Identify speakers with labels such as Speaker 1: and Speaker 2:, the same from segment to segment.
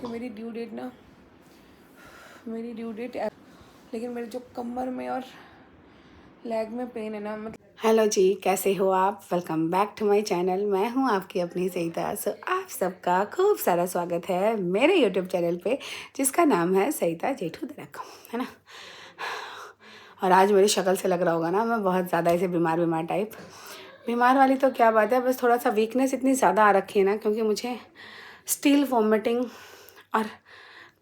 Speaker 1: क्योंकि मेरी due date लेकिन मेरे जो कमर में और लेग में पेन है ना, मतलब। हेलो जी, कैसे हो आप? Welcome back to my channel. मैं हूँ आपकी अपनी सईता। सो आप सबका खूब सारा स्वागत है मेरे यूट्यूब चैनल पे, जिसका नाम है सईता जेठू दरक, है ना। और आज मेरी शक्ल से लग रहा होगा ना, मैं बहुत ज़्यादा ऐसे बीमार टाइप। बीमार वाली तो क्या बात है, बस थोड़ा सा वीकनेस इतनी ज़्यादा आ रखी है ना, क्योंकि मुझे स्टील वॉमिटिंग और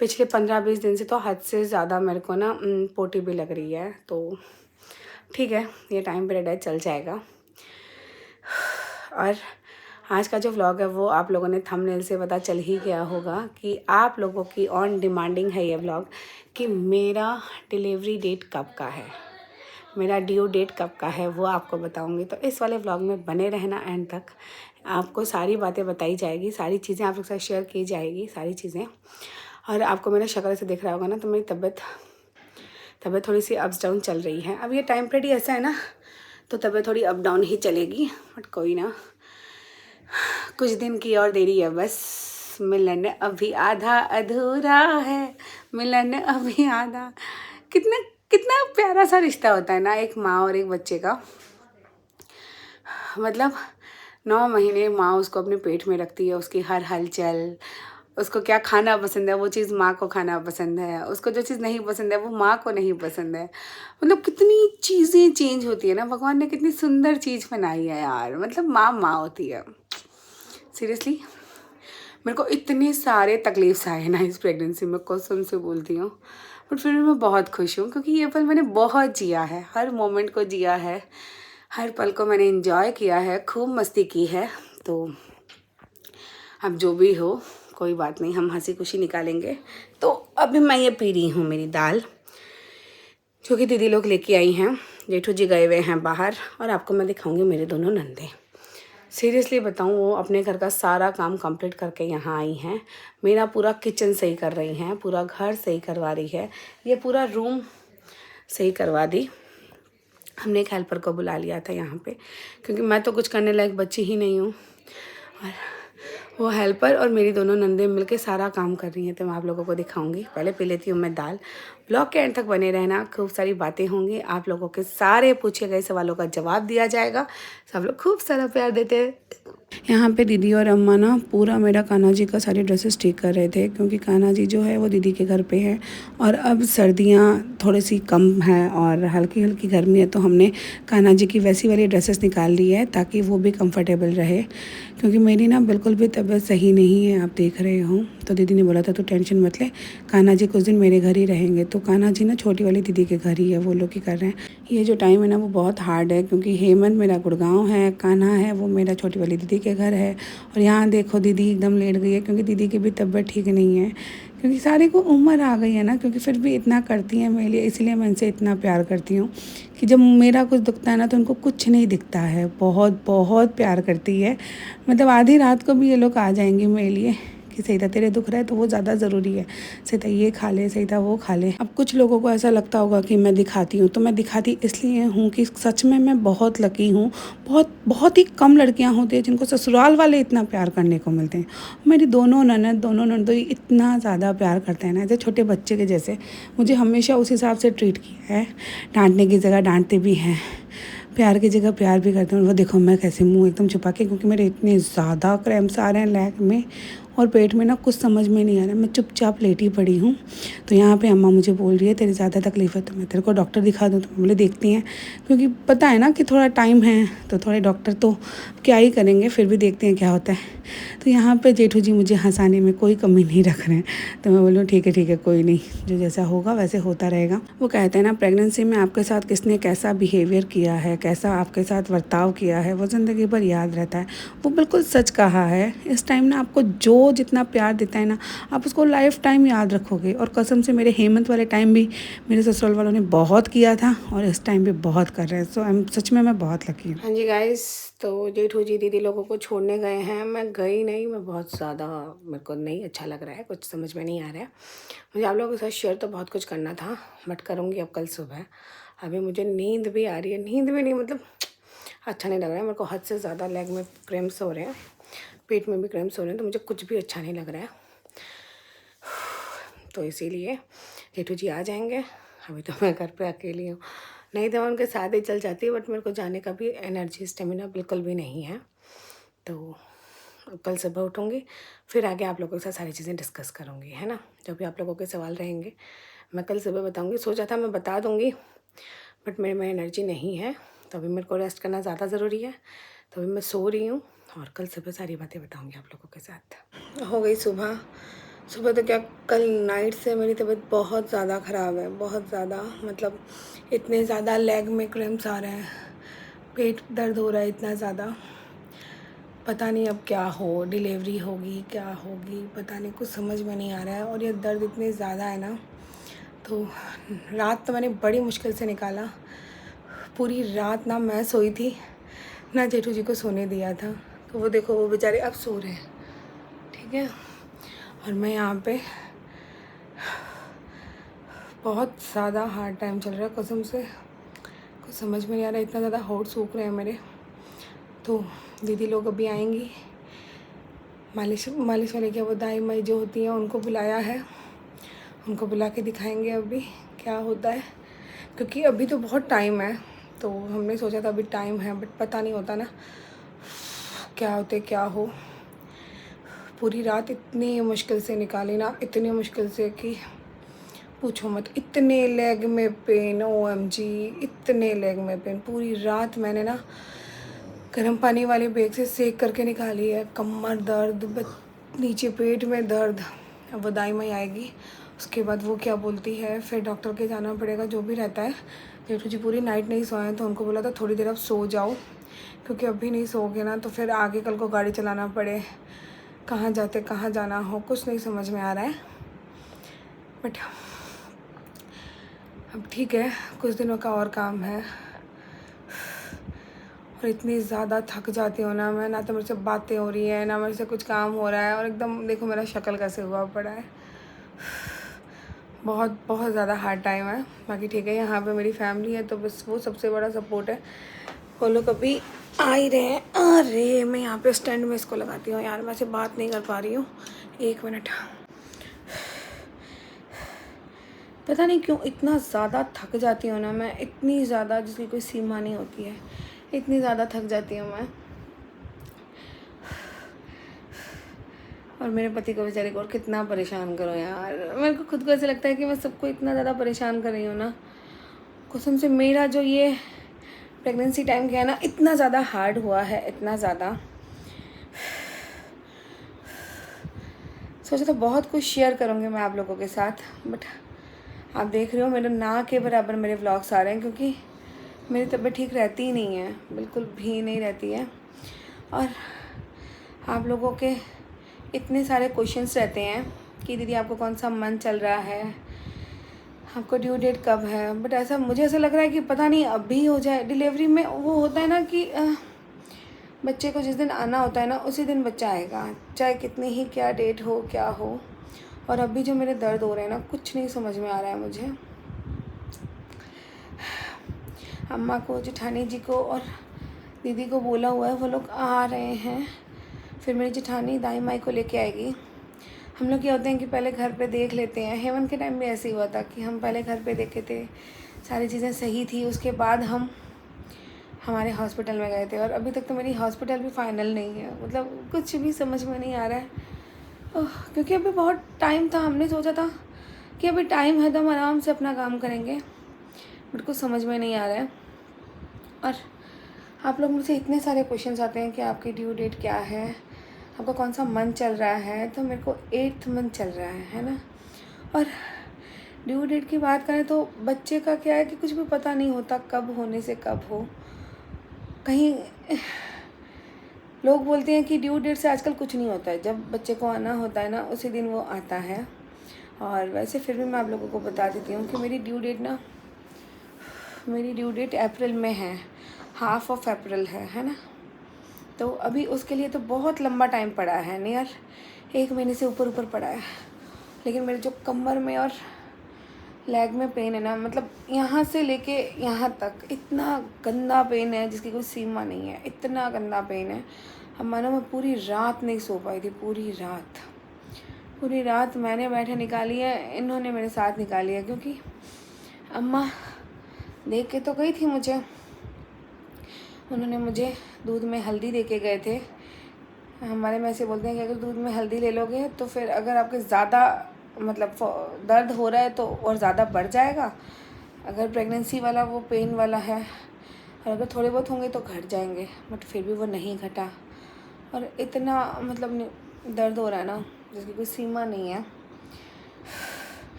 Speaker 1: पिछले 15-20 दिन से तो हद से ज़्यादा मेरे को ना पोटी भी लग रही है। तो ठीक है, ये टाइम पीरियड है, चल जाएगा। और आज का जो व्लॉग है वो आप लोगों ने थंबनेल से पता चल ही गया होगा कि आप लोगों की ऑन डिमांडिंग है ये व्लॉग कि मेरा डिलीवरी डेट कब का है, मेरा ड्यू डेट कब का है, वो आपको बताऊंगी। तो इस वाले व्लॉग में बने रहना एंड तक, आपको सारी बातें बताई जाएगी, सारी चीज़ें आप लोग के साथ शेयर की जाएगी, सारी चीज़ें। और आपको मेरा शक्ल से दिख रहा होगा ना, तो मेरी तबीयत थोड़ी सी अप्स डाउन चल रही है। अब ये टाइम पीरियड ही ऐसा है ना, तो तबीयत थोड़ी अप डाउन ही चलेगी, बट कोई ना, कुछ दिन की और देरी है बस। मिलन अभी आधा अधूरा है, मिलन अभी आधा। कितना कितना प्यारा सा रिश्ता होता है ना एक माँ और एक बच्चे का। मतलब 9 महीने माँ उसको अपने पेट में रखती है, उसकी हर हलचल, उसको क्या खाना पसंद है वो चीज़ माँ को खाना पसंद है, उसको जो चीज़ नहीं पसंद है वो माँ को नहीं पसंद है। मतलब कितनी चीज़ें चेंज होती है ना, भगवान ने कितनी सुंदर चीज़ बनाई है यार। मतलब माँ होती है सीरियसली। मेरे को इतने सारे तकलीफ आए ना इस प्रेगनेंसी में, कसम से बोलती हूँ, बट फिर भी मैं बहुत खुश हूँ, क्योंकि ये पल मैंने बहुत जिया है, हर मोमेंट को जिया है, हर पल को मैंने एंजॉय किया है, खूब मस्ती की है। तो अब जो भी हो कोई बात नहीं, हम हंसी खुशी निकालेंगे। तो अभी मैं ये पी रही हूँ मेरी दाल, जो कि दीदी लोग लेके आई हैं। जेठू जी गए हुए हैं बाहर, और आपको मैं दिखाऊंगी मेरे दोनों नंदे। सीरियसली बताऊँ, वो अपने घर का सारा काम कंप्लीट करके यहाँ आई हैं। मेरा पूरा किचन सही कर रही हैं, पूरा घर सही करवा रही है, ये पूरा रूम सही करवा दी। हमने एक हेल्पर को बुला लिया था यहाँ पे, क्योंकि मैं तो कुछ करने लायक बच्ची ही नहीं हूँ, और वो हेल्पर और मेरी दोनों नंदे मिलके सारा काम कर रही हैं। तो मैं आप लोगों को दिखाऊंगी। पहले पी लेती हूँ मैं दाल। ब्लॉग के एंड तक बने रहना, खूब सारी बातें होंगी, आप लोगों के सारे पूछे गए सवालों का जवाब दिया जाएगा। सब लोग खूब सारा प्यार देते हैं। यहाँ पे दीदी और अम्मा ना पूरा मेरा कान्हा जी का सारी ड्रेसेस ठीक कर रहे थे, क्योंकि कान्हा जी जो है वो दीदी के घर पे है, और अब सर्दियाँ थोड़ी सी कम हैं और हल्की हल्की गर्मी है, तो हमने कान्हा जी की वैसी वाली ड्रेसेस निकाल ली है ताकि वो भी कंफर्टेबल रहे। क्योंकि मेरी ना बिल्कुल भी तबीयत सही नहीं है, आप देख रहे हो। तो दीदी ने बोला था तो टेंशन मत ले, कान्हा जी कुछ दिन मेरे घर ही रहेंगे। तो कान्हा जी ना छोटी वाली दीदी के घर ही है, वो लोग ही कर रहे हैं। ये जो टाइम है ना वो बहुत हार्ड है, क्योंकि हेमंत मेरा गुड़गांव है, कान्हा है वो मेरा छोटी वाली दीदी के घर है। और यहाँ देखो दीदी एकदम लेट गई है, क्योंकि दीदी की भी तबीयत ठीक नहीं है, क्योंकि सारे को उम्र आ गई है ना, क्योंकि फिर भी इतना करती हैं मेरे लिए, इसलिए मैं इनसे इतना प्यार करती हूँ कि जब मेरा कुछ दुखता है ना तो उनको कुछ नहीं दिखता है, बहुत बहुत प्यार करती है। मतलब आधी रात को भी ये लोग आ जाएंगे मेरे लिए कि सईता तेरे दुख रहा है तो वो ज़्यादा ज़रूरी है, सईता ये खा ले, सईता वो खा ले। अब कुछ लोगों को ऐसा लगता होगा कि मैं दिखाती हूँ, तो मैं दिखाती इसलिए हूँ कि सच में मैं बहुत लकी हूँ। बहुत बहुत ही कम लड़कियाँ होती हैं जिनको ससुराल वाले इतना प्यार करने को मिलते हैं। मेरी दोनों ननद इतना ज़्यादा प्यार करते हैं ना, ऐसे छोटे बच्चे के जैसे। मुझे हमेशा उस हिसाब से ट्रीट किया है, डांटने की जगह डांटते भी हैं, प्यार की जगह प्यार भी करते हैं। वो देखो मैं कैसे मुंह एकदम छुपा के, क्योंकि मेरे इतने ज़्यादा क्रैम्प्स आ रहे हैं लेग में और पेट में ना, कुछ समझ में नहीं आ रहा है। मैं चुपचाप लेटी पड़ी हूँ। तो यहाँ पे अम्मा मुझे बोल रही है तेरी ज़्यादा तकलीफ है तो मैं तेरे को डॉक्टर दिखा दूँ। तो मैं बोले देखती हैं, क्योंकि पता है ना कि थोड़ा टाइम है, तो थोड़े डॉक्टर तो क्या ही करेंगे, फिर भी देखते हैं क्या होता है। तो यहाँ पे जेठू जी मुझे हंसाने में कोई कमी नहीं रख रहे हैं। तो मैं बोलूँ ठीक है कोई नहीं, जो जैसा होगा वैसे होता रहेगा। वो कहते हैं ना, प्रेगनेंसी में आपके साथ किसने कैसा बिहेवियर किया है, कैसा आपके साथ बर्ताव किया है, वो ज़िंदगी भर याद रहता है। वो बिल्कुल सच कहा है। इस टाइम ना आपको जो जितना प्यार देता है ना, आप उसको लाइफ टाइम याद रखोगे। और कसम से मेरे हेमंत वाले टाइम भी मेरे ससुराल वालों ने बहुत किया था, और इस टाइम भी बहुत कर रहे हैं। सो सच में मैं बहुत लकी हूँ। हाँ जी गाइस, तो जेठू जी दीदी लोगों को छोड़ने गए हैं, मैं गई नहीं। मैं बहुत ज़्यादा, मेरे को नहीं अच्छा लग रहा है, कुछ समझ में नहीं आ रहा है। मुझे आप लोगों के साथ शेयर तो बहुत कुछ करना था, बट करूँगी अब कल सुबह। अभी मुझे नींद भी आ रही है, नींद भी नहीं, मतलब अच्छा नहीं लग रहा है मेरे को। हद से ज़्यादा लेग में क्रैम्प्स हो रहे हैं, पेट में भी क्रैम्प्स हो रहे हैं, तो मुझे कुछ भी अच्छा नहीं लग रहा है। तो इसीलिए जेठू जी आ जाएंगे। अभी तो मैं घर पे अकेली हूँ, नहीं तो मैं उनके साथ ही चल जाती, बट मेरे को जाने का भी एनर्जी स्टेमिना बिल्कुल भी नहीं है। तो कल सुबह उठूँगी, फिर आगे आप लोगों के साथ सारी चीज़ें डिस्कस करूँगी, है ना। जो भी आप लोगों के सवाल रहेंगे मैं कल सुबह बताऊँगी। सोचा था मैं बता दूँगी, बट मेरे में एनर्जी नहीं है, तो अभी मेरे को रेस्ट करना ज़्यादा ज़रूरी है। तो अभी मैं सो रही हूँ और कल सुबह सारी बातें बताऊँगी आप लोगों के साथ। हो गई सुबह। सुबह तो क्या, कल नाइट से मेरी तबीयत बहुत ज़्यादा ख़राब है, बहुत ज़्यादा, मतलब इतने ज़्यादा लेग में क्रैम्प्स आ रहे हैं, पेट दर्द हो रहा है इतना ज़्यादा। पता नहीं अब क्या हो, डिलीवरी होगी क्या होगी पता नहीं, कुछ समझ में नहीं आ रहा है। और ये दर्द इतने ज़्यादा है ना, तो रात तो मैंने बड़ी मुश्किल से निकाला। पूरी रात ना मैं सोई थी, ना जेठू जी को सोने दिया था। तो वो देखो, वो बेचारे अब सो रहे हैं, ठीक है। और मैं यहाँ पे बहुत ज़्यादा हार्ड टाइम चल रहा है, कसम से कुछ समझ में नहीं आ रहा, इतना ज़्यादा होठ सूख रहे हैं मेरे। तो दीदी लोग अभी आएंगी, मालिश वाले क्या, वो दाई माई जो होती हैं उनको बुलाया है, उनको बुला के दिखाएंगे अभी क्या होता है। क्योंकि अभी तो बहुत टाइम है, तो हमने सोचा था अभी टाइम है, बट पता नहीं होता ना क्या होते क्या हो। पूरी रात इतनी मुश्किल से निकाली ना, इतनी मुश्किल से कि पूछो मत। इतने लेग में पेन, OMG, इतने लेग में पेन। पूरी रात मैंने ना गर्म पानी वाले बैग से सेक करके निकाली है। कमर दर्द, नीचे पेट में दर्द। अब वो दाई माई आएगी, उसके बाद वो क्या बोलती है, फिर डॉक्टर के जाना पड़ेगा, जो भी रहता है। जेठू जी पूरी नाइट नहीं सोए, तो उनको बोला था थोड़ी देर अब सो जाओ, क्योंकि अभी नहीं सोओगे ना तो फिर आगे कल को गाड़ी चलाना पड़े, कहाँ जाते कहाँ जाना हो, कुछ नहीं समझ में आ रहा है। बट अब ठीक है, कुछ दिनों का और काम है। और इतनी ज़्यादा थक जाती हूँ ना मैं, ना तो मेरे से बातें हो रही है, ना मेरे से कुछ काम हो रहा है, और एकदम देखो मेरा शक्ल कैसे हुआ पड़ा है। बहुत बहुत ज़्यादा हार्ड टाइम है। बाकी ठीक है, यहाँ पे मेरी फैमिली है, तो बस वो सबसे बड़ा सपोर्ट है। वो लोग अभी आ ही रहे हैं। अरे मैं यहाँ पे स्टैंड में इसको लगाती हूँ यार, मैं से बात नहीं कर पा रही हूँ, 1 मिनट। पता नहीं क्यों इतना ज़्यादा थक जाती हूँ ना मैं, इतनी ज़्यादा जिसकी कोई सीमा नहीं होती है, इतनी ज़्यादा थक जाती हूँ मैं। और मेरे पति को बेचारे को और कितना परेशान करो यार। मेरे को खुद को ऐसे लगता है कि मैं सबको इतना ज़्यादा परेशान कर रही हूँ ना, कसम से। मेरा जो ये प्रेगनेंसी टाइम क्या है ना, इतना ज़्यादा हार्ड हुआ है, इतना ज़्यादा। सोचा था बहुत कुछ शेयर करूँगी मैं आप लोगों के साथ, बट आप देख रहे हो मेरे ना के बराबर मेरे व्लॉग्स आ रहे हैं, क्योंकि मेरी तबीयत ठीक रहती ही नहीं है, बिल्कुल भी नहीं रहती है। और आप लोगों के इतने सारे क्वेश्चंस रहते हैं कि दीदी आपको कौन सा मंथ चल रहा है, आपको ड्यू डेट कब है। बट ऐसा मुझे ऐसा लग रहा है कि पता नहीं अभी हो जाए। डिलीवरी में वो होता है ना कि बच्चे को जिस दिन आना होता है ना, उसी दिन बच्चा आएगा, चाहे कितनी ही क्या डेट हो क्या हो। और अभी जो मेरे दर्द हो रहे हैं ना, कुछ नहीं समझ में आ रहा है मुझे। अम्मा को, जेठानी जी को और दीदी को बोला हुआ है, वो लोग आ रहे हैं। फिर मेरी जेठानी दाई माई को लेके आएगी। हम लोग क्या होते हैं कि पहले घर पे देख लेते हैं। हेवन के टाइम भी ऐसे ही हुआ था कि हम पहले घर पे देखे थे, सारी चीज़ें सही थी, उसके बाद हम हमारे हॉस्पिटल में गए थे। और अभी तक तो मेरी हॉस्पिटल भी फाइनल नहीं है, मतलब कुछ भी समझ में नहीं आ रहा है। क्योंकि अभी बहुत टाइम था, हमने सोचा था कि अभी टाइम है तो हम आराम से अपना काम करेंगे, बट कुछ समझ में नहीं आ रहा है। और आप लोग मुझसे इतने सारे क्वेश्चंस आते हैं कि आपकी ड्यू डेट क्या है, आपका कौन सा मंथ चल रहा है। तो मेरे को 8th मंथ चल रहा है ना। और ड्यू डेट की बात करें तो बच्चे का क्या है कि कुछ भी पता नहीं होता कब होने से कब हो। कहीं लोग बोलते हैं कि ड्यू डेट से आजकल कुछ नहीं होता है, जब बच्चे को आना होता है ना उसी दिन वो आता है। और वैसे फिर भी मैं आप लोगों को बता देती हूँ कि मेरी ड्यू डेट अप्रैल में है, हाफ ऑफ अप्रैल है ना। तो अभी उसके लिए तो बहुत लंबा टाइम पड़ा है, नियर 1 महीने से ऊपर पड़ा है। लेकिन मेरे जो कमर में और लेग में पेन है ना, मतलब यहाँ से लेके यहाँ तक इतना गंदा पेन है जिसकी कोई सीमा नहीं है, इतना गंदा पेन है। अब मानो मैं पूरी रात नहीं सो पाई थी, पूरी रात। पूरी रात मैंने बैठे निकाली है, इन्होंने मेरे साथ निकाली है, क्योंकि अम्मा देख के तो गई थी मुझे, उन्होंने मुझे दूध में हल्दी दे के गए थे। हमारे में ऐसे बोलते हैं कि अगर दूध में हल्दी ले लोगे तो फिर अगर आपके ज़्यादा मतलब दर्द हो रहा है तो और ज़्यादा बढ़ जाएगा, अगर प्रेगनेंसी वाला वो पेन वाला है, और अगर थोड़े बहुत होंगे तो घट जाएंगे। बट फिर भी वो नहीं घटा, और इतना मतलब दर्द हो रहा है ना जिसकी कोई सीमा नहीं है।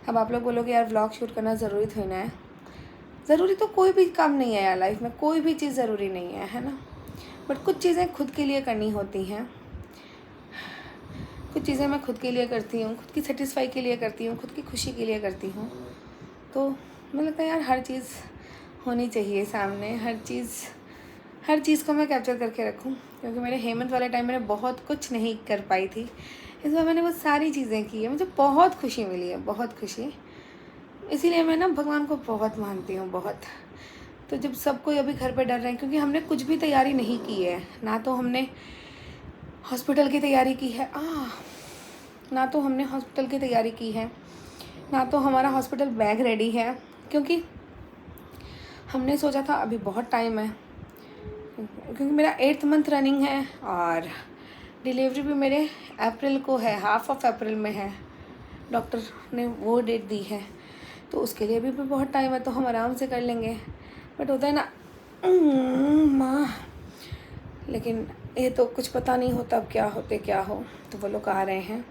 Speaker 1: अब आप लोग बोलोगे यार व्लॉग शूट करना ज़रूरी थोड़ी ना है। ज़रूरी तो कोई भी काम नहीं है यार, लाइफ में कोई भी चीज़ ज़रूरी नहीं है ना। बट कुछ चीज़ें खुद के लिए करनी होती हैं, कुछ चीज़ें मैं खुद के लिए करती हूँ, खुद की सेटिस्फाई के लिए करती हूँ, खुद की खुशी के लिए करती हूँ। तो मुझे लगता है यार हर चीज़ होनी चाहिए सामने, हर चीज़ को मैं कैप्चर करके रखूँ, क्योंकि मेरे हेमंत वाले टाइम मैंने बहुत कुछ नहीं कर पाई थी, इस बार मैंने वो सारी चीज़ें की है, मुझे बहुत खुशी मिली है, बहुत खुशी। इसीलिए मैं ना भगवान को बहुत मानती हूँ, बहुत। तो जब सब कोई अभी घर पे डर रहे हैं, क्योंकि हमने कुछ भी तैयारी नहीं की है, ना तो हमने हॉस्पिटल की तैयारी की है, ना तो हमने हॉस्पिटल की तैयारी की है, ना तो हमारा हॉस्पिटल बैग रेडी है, क्योंकि हमने सोचा था अभी बहुत टाइम है, क्योंकि मेरा 8th मंथ रनिंग है और डिलीवरी भी मेरे अप्रैल को है, हाफ ऑफ अप्रैल में है, डॉक्टर ने वो डेट दी है, तो उसके लिए भी बहुत टाइम है, तो हम आराम से कर लेंगे। बट होता है ना माँ, लेकिन ये तो कुछ पता नहीं होता अब क्या होते क्या हो। तो वो लोग आ रहे हैं,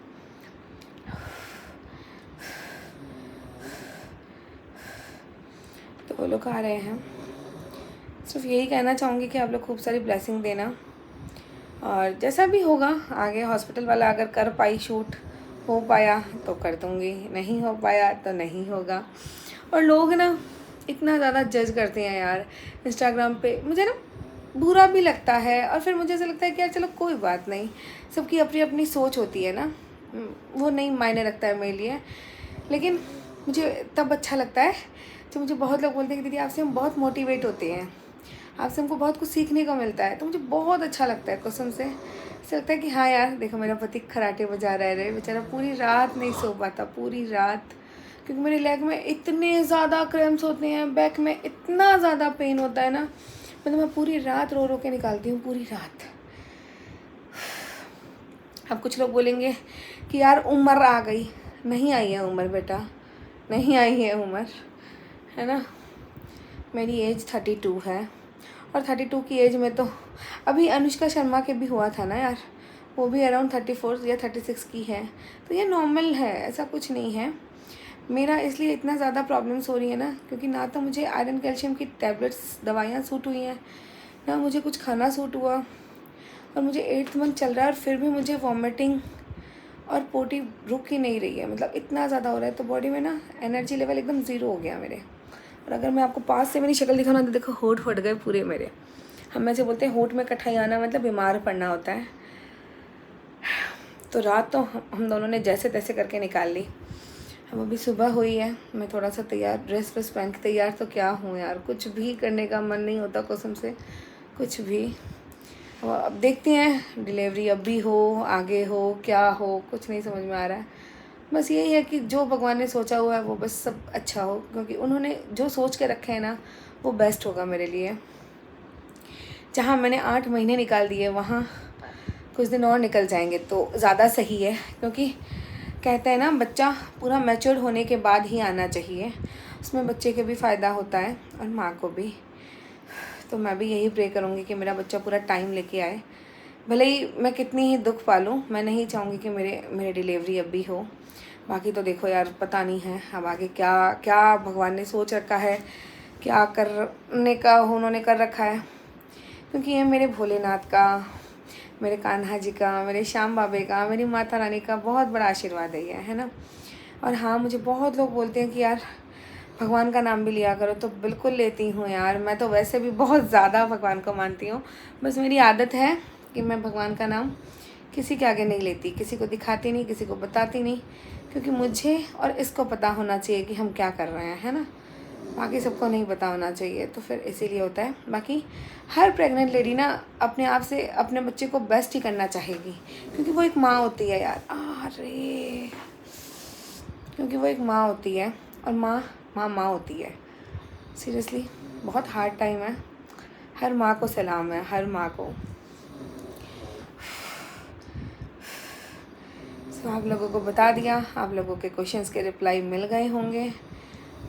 Speaker 1: तो वो लोग आ रहे हैं। सिर्फ यही कहना चाहूँगी कि आप लोग खूब सारी ब्लेसिंग देना, और जैसा भी होगा आगे हॉस्पिटल वाला अगर कर पाई शूट, हो पाया तो कर दूँगी, नहीं हो पाया तो नहीं होगा। और लोग ना इतना ज़्यादा जज करते हैं यार इंस्टाग्राम पे, मुझे ना बुरा भी लगता है, और फिर मुझे ऐसा लगता है कि यार चलो कोई बात नहीं, सबकी अपनी अपनी सोच होती है ना, वो नहीं मायने रखता है मेरे लिए। लेकिन मुझे तब अच्छा लगता है जब मुझे बहुत लोग बोलते हैं कि दीदी आपसे हम बहुत मोटिवेट होते हैं, आपसे हमको बहुत कुछ सीखने को मिलता है, तो मुझे बहुत अच्छा लगता है कसम से। ऐसा लगता है कि हाँ यार देखो मेरा पति खराटे बजा रहा है, बेचारा पूरी रात नहीं सो पाता, पूरी रात, क्योंकि मेरे लेग में इतने ज़्यादा क्रैम्प्स होते हैं, बैक में इतना ज़्यादा पेन होता है ना, मतलब मैं पूरी रात रो रो के निकालती हूँ, पूरी रात। अब कुछ लोग बोलेंगे कि यार उम्र आ गई, नहीं आई है उम्र बेटा, नहीं आई है उम्र, है ना। मेरी एज 32 है, और 32 की एज में तो अभी अनुष्का शर्मा के भी हुआ था ना यार, वो भी अराउंड 34 या 36 की है, तो ये नॉर्मल है, ऐसा कुछ नहीं है। मेरा इसलिए इतना ज़्यादा प्रॉब्लम्स हो रही है ना, क्योंकि ना तो मुझे आयरन कैल्शियम की टैबलेट्स दवाइयाँ सूट हुई हैं, ना मुझे कुछ खाना सूट हुआ, और मुझे 8th मंथ चल रहा है और फिर भी मुझे वॉमिटिंग और पोटी रुक ही नहीं रही है, मतलब इतना ज़्यादा हो रहा है। तो बॉडी में ना एनर्जी लेवल एकदम ज़ीरो हो गया मेरे। और अगर मैं आपको पास से मेरी शक्ल दिखाऊँ ना तो देखो होंठ फट गए पूरे मेरे। हम ऐसे बोलते हैं होंठ में कठाई आना मतलब बीमार पड़ना होता है। तो रात तो हम दोनों ने जैसे तैसे करके निकाल ली। अब अभी सुबह हुई है, मैं थोड़ा सा तैयार ड्रेस व्रेस पहन के तैयार तो क्या हूँ यार, कुछ भी करने का मन नहीं होता कसम से, कुछ भी। अब देखते हैं डिलीवरी अब भी हो, आगे हो, क्या हो, कुछ नहीं समझ में आ रहा है। बस यही है कि जो भगवान ने सोचा हुआ है वो बस सब अच्छा हो, क्योंकि उन्होंने जो सोच के रखे हैं ना वो बेस्ट होगा मेरे लिए। जहाँ मैंने 8 महीने निकाल दिए वहाँ कुछ दिन और निकल जाएंगे तो ज़्यादा सही है, क्योंकि कहते हैं ना बच्चा पूरा मैच्योर होने के बाद ही आना चाहिए, उसमें बच्चे के भी फ़ायदा होता है और माँ को भी। तो मैं भी यही प्रे करूँगी कि मेरा बच्चा पूरा टाइम लेके आए, भले ही मैं कितनी ही दुख पालूँ, मैं नहीं चाहूँगी कि मेरे डिलीवरी अब भी हो। बाकी तो देखो यार पता नहीं है अब आगे क्या क्या भगवान ने सोच रखा है, क्या करने का उन्होंने कर रखा है, क्योंकि ये मेरे भोलेनाथ का, मेरे कान्हा जी का, मेरे श्याम बाबे का, मेरी माता रानी का बहुत बड़ा आशीर्वाद है ना। और हाँ मुझे बहुत लोग बोलते हैं कि यार भगवान का नाम भी लिया करो, तो बिल्कुल लेती हूँ यार, मैं तो वैसे भी बहुत ज़्यादा भगवान को मानती हूँ, बस मेरी आदत है कि मैं भगवान का नाम किसी के आगे नहीं लेती, किसी को दिखाती नहीं, किसी को बताती नहीं, क्योंकि मुझे और इसको पता होना चाहिए कि हम क्या कर रहे हैं, है ना। बाकी सबको नहीं पता होना चाहिए, तो फिर इसीलिए होता है। बाकी हर प्रेग्नेंट लेडी ना अपने आप से अपने बच्चे को बेस्ट ही करना चाहेगी, क्योंकि वो एक माँ होती है यार। अरे क्योंकि वो एक माँ होती है और माँ होती है। सीरियसली बहुत हार्ड टाइम है। हर माँ को सलाम है, हर माँ को। आप लोगों को बता दिया, आप लोगों के क्वेश्चंस के रिप्लाई मिल गए होंगे।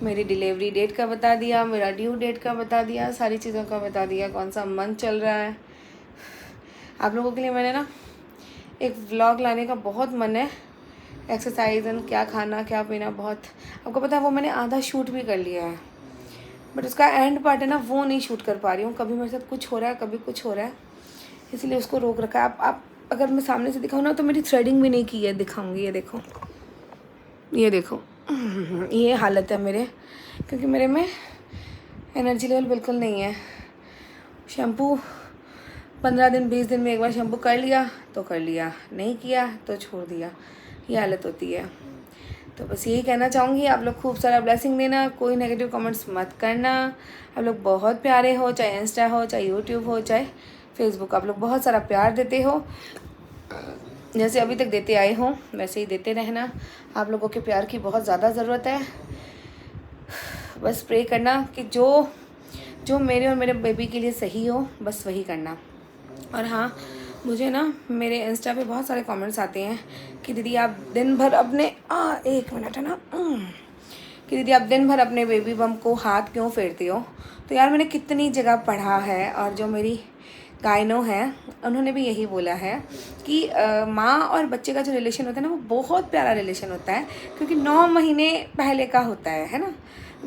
Speaker 1: मेरी डिलीवरी डेट का बता दिया, मेरा ड्यू डेट का बता दिया, सारी चीज़ों का बता दिया, कौन सा मंथ चल रहा है। आप लोगों के लिए मैंने ना एक व्लॉग लाने का बहुत मन है। एक्सरसाइज एंड क्या खाना क्या पीना, बहुत आपको पता है वो मैंने आधा शूट भी कर लिया है, बट उसका एंड पार्ट है ना वो नहीं शूट कर पा रही हूँ। कभी मेरे साथ कुछ हो रहा है, कभी कुछ हो रहा है, इसलिए उसको रोक रखा है। आप अगर मैं सामने से दिखाऊँ ना तो मेरी थ्रेडिंग भी नहीं की है, दिखाऊंगी। ये देखो, ये देखो, ये हालत है मेरे, क्योंकि मेरे में एनर्जी लेवल बिल्कुल नहीं है। शैम्पू 15 दिन 20 दिन में एक बार शैम्पू कर लिया तो कर लिया, नहीं किया तो छोड़ दिया, ये हालत होती है। तो बस यही कहना चाहूँगी, आप लोग खूब सारा ब्लेसिंग देना, कोई नेगेटिव कमेंट्स मत करना। आप लोग बहुत प्यारे हो, चाहे इंस्टा हो, चाहे यूट्यूब हो, चाहे फेसबुक, आप लोग बहुत सारा प्यार देते हो। जैसे अभी तक देते आए हो वैसे ही देते रहना। आप लोगों के प्यार की बहुत ज़्यादा ज़रूरत है। बस प्रे करना कि जो मेरे और मेरे बेबी के लिए सही हो, बस वही करना। और हाँ, मुझे ना मेरे इंस्टा पे बहुत सारे कमेंट्स आते हैं कि दीदी आप दिन भर अपने एक मिनट है ना कि दीदी आप दिन भर अपने बेबी बम को हाथ क्यों फेरती हो। तो यार मैंने कितनी जगह पढ़ा है, और जो मेरी गायनो है उन्होंने भी यही बोला है कि माँ और बच्चे का जो रिलेशन होता है ना वो बहुत प्यारा रिलेशन होता है, क्योंकि 9 महीने पहले का होता है ना।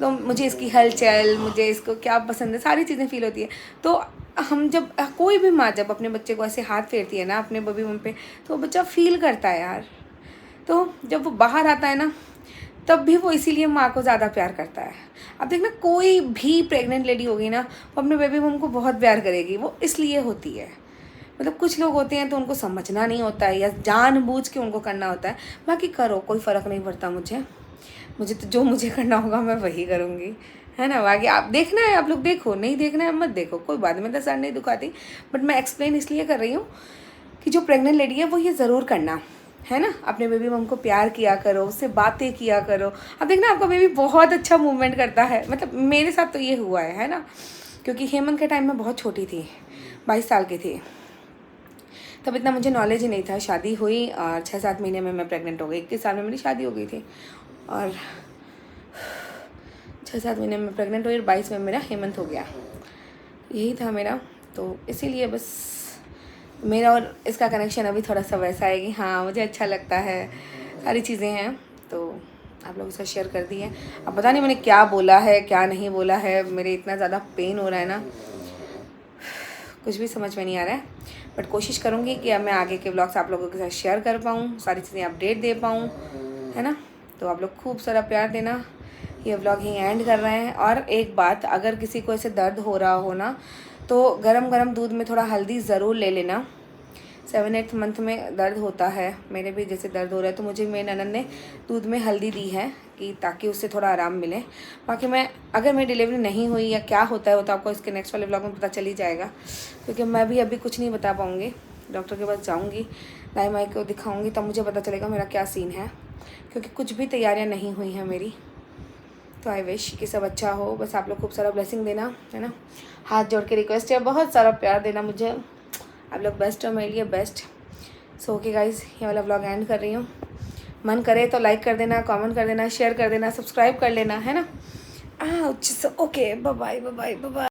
Speaker 1: तो मुझे इसकी हलचल, मुझे इसको क्या पसंद है, सारी चीज़ें फील होती है। तो हम जब कोई भी माँ जब अपने बच्चे को ऐसे हाथ फेरती है ना अपने बेबी बम पे, तो वो बच्चा फील करता है यार। तो जब वो बाहर आता है ना तब भी वो इसीलिए माँ को ज़्यादा प्यार करता है। अब देखना कोई भी प्रेग्नेंट लेडी होगी ना वो अपने बेबी बम को बहुत प्यार करेगी, वो इसलिए होती है। मतलब कुछ लोग होते हैं तो उनको समझना नहीं होता है या जानबूझ के उनको करना होता है। बाकी करो, कोई फ़र्क नहीं पड़ता मुझे तो जो मुझे करना होगा मैं वही करूँगी, है ना। बाकी आप देखना है, आप लोग देखो, नहीं देखना है मत देखो, कोई बात नहीं, मैं सर नहीं दुखाती। बट मैं एक्सप्लेन इसलिए कर रही हूँ कि जो प्रेग्नेंट लेडी है वो ये ज़रूर करना, है ना। अपने बेबी मम को प्यार किया करो, उससे बातें किया करो। अब देखना आपका बेबी बहुत अच्छा मूवमेंट करता है, मतलब मेरे साथ तो ये हुआ है ना। क्योंकि हेमंत के टाइम में बहुत छोटी थी, 22 साल की थी, तब इतना मुझे नॉलेज ही नहीं था। शादी हुई और 6-7 महीने में मैं प्रेग्नेंट हो गई। 21 साल में मेरी शादी हो गई थी और 6-7 महीने में प्रेग्नेंट हुई और 22 में मेरा हेमंत हो गया। यही था मेरा, तो इसीलिए बस मेरा और इसका कनेक्शन अभी थोड़ा सा वैसा है कि हाँ मुझे अच्छा लगता है, सारी चीज़ें हैं। तो आप लोगों से शेयर कर दी है। अब पता नहीं मैंने क्या बोला है क्या नहीं बोला है, मेरे इतना ज़्यादा पेन हो रहा है ना, कुछ भी समझ में नहीं आ रहा है। बट कोशिश करूँगी कि अब मैं आगे के व्लॉग्स आप लोगों के साथ शेयर कर पाऊँ, सारी चीज़ें अपडेट दे पाऊँ, है ना। तो आप लोग खूब सारा प्यार देना। ये व्लॉग ही एंड कर रहे हैं। और एक बात, अगर किसी को ऐसे दर्द हो रहा हो ना तो गरम गरम दूध में थोड़ा हल्दी ज़रूर ले लेना। 7-8 मंथ में दर्द होता है, मेरे भी जैसे दर्द हो रहा है, तो मुझे मेरी ननद ने दूध में हल्दी दी है कि ताकि उससे थोड़ा आराम मिले। बाकी मैं अगर मेरी डिलीवरी नहीं हुई या क्या होता है वो तो आपको इसके नेक्स्ट वाले ब्लॉग में पता चल ही जाएगा, क्योंकि मैं भी अभी कुछ नहीं बता पाऊँगी। डॉक्टर के पास जाऊँगी, दाई माई को दिखाऊँगी, तब मुझे पता चलेगा मेरा क्या सीन है, क्योंकि कुछ भी तैयारियाँ नहीं हुई हैं मेरी। तो आई विश कि सब अच्छा हो। बस आप लोग खूब सारा ब्लेसिंग देना, है ना। हाथ जोड़ के रिक्वेस्ट है, बहुत सारा प्यार देना मुझे। आप लोग बेस्ट हो मेरे लिए, बेस्ट। सो ओके गाइज, ये वाला व्लॉग एंड कर रही हूँ। मन करे तो लाइक कर देना, कमेंट कर देना, शेयर कर देना, सब्सक्राइब कर लेना, है ना। Okay, bye bye bye bye bye.